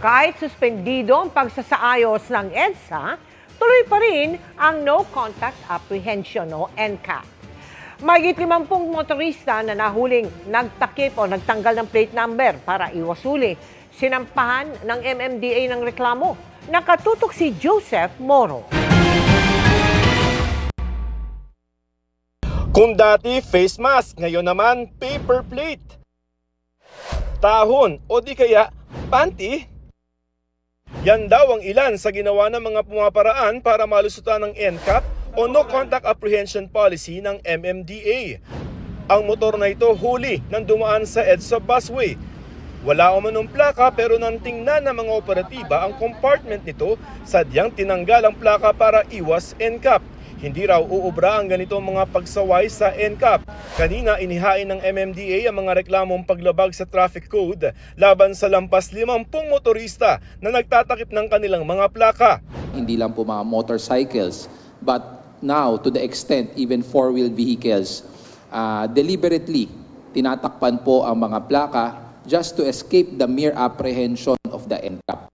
Kahit suspendido ang pagsasaayos ng EDSA, tuloy pa rin ang No Contact Apprehension o NCAP. Mahigit 50 motorista na nahuling nagtakip o nagtanggal ng plate number para iwasuli. Sinampahan ng MMDA ng reklamo. Nakatutok si Joseph Moro. Kung dati face mask, ngayon naman paper plate. Tahon o di kaya panty? Yan daw ang ilan sa ginawa ng mga pumaparaan para malusutan ng NCAP o No Contact Apprehension Policy ng MMDA. Ang motor na ito huli nang dumaan sa EDSA busway. Wala umanong plaka pero nang tingnan ng mga operatiba ang compartment nito, sadyang tinanggal ang plaka para iwas NCAP. Hindi raw uubra ang ganitong mga pagsaway sa NCAP. Kanina inihain ng MMDA ang mga reklamong paglabag sa traffic code laban sa lampas 50 motorista na nagtatakip ng kanilang mga plaka. Hindi lang po mga motorcycles, but now to the extent even four-wheel vehicles, deliberately tinatakpan po ang mga plaka just to escape the mere apprehension of the NCAP.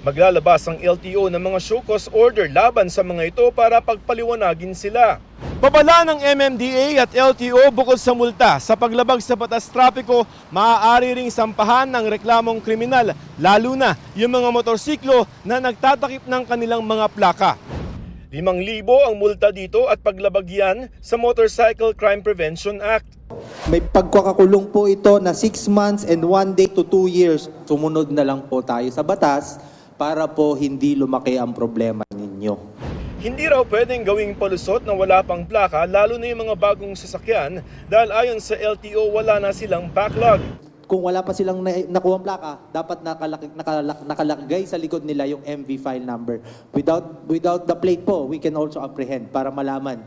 Maglalabas ang LTO ng mga show cause order laban sa mga ito para pagpaliwanagin sila. Babala ng MMDA at LTO bukod sa multa sa paglabag sa batas trapiko, maaari ring sampahan ng reklamong kriminal, lalo na yung mga motorsiklo na nagtatakip ng kanilang mga plaka. 5,000 ang multa dito at paglabag yan sa Motorcycle Crime Prevention Act. May pagkakakulong po ito na 6 months and 1 day to 2 years. Sumunod na lang po tayo sa batas para po hindi lumaki ang problema ninyo. Hindi raw pwedeng gawing palusot na wala pang plaka, lalo na yung mga bagong sasakyan dahil ayon sa LTO wala na silang backlog. Kung wala pa silang nakuha plaka, dapat nakalagay sa likod nila yung MV file number. Without the plate po, we can also apprehend para malaman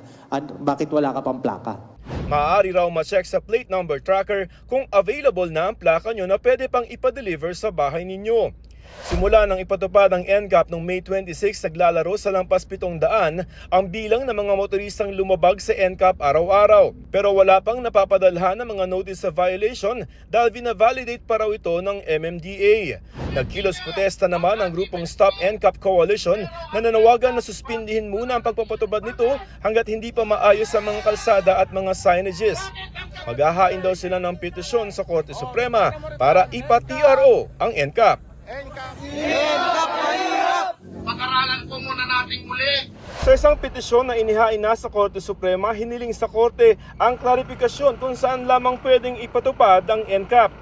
bakit wala ka pang plaka. Maaari raw ma-check sa plate number tracker kung available na ang plaka nyo na pwede pang ipa-deliver sa bahay ninyo. Simula nang ipatupad ang NCAP noong May 26, naglalaro sa lampas 700 ang bilang ng mga motoristang lumabag sa NCAP araw-araw. Pero wala pang napapadalhan ng mga notice of violation dahil vina-validate pa raw ito ng MMDA. Nagkilos protesta naman ang grupong Stop NCAP Coalition na nanawagan na suspindihin muna ang pagpapatubad nito hanggat hindi pa maayos ang mga kalsada at mga signages. Maghahain daw sila ng petisyon sa Korte Suprema para ipa-TRO ang NCAP. NCAP mahirap! Pag-aralan po muna nating muli. Sa isang petisyon na inihain na sa Korte Suprema, hiniling sa Korte ang klarifikasyon kung saan lamang pwedeng ipatupad ang NCAP.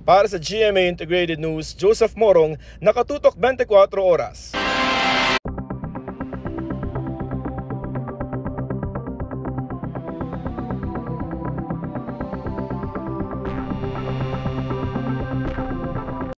Para sa GMA Integrated News, Joseph Morong, nakatutok 24 oras.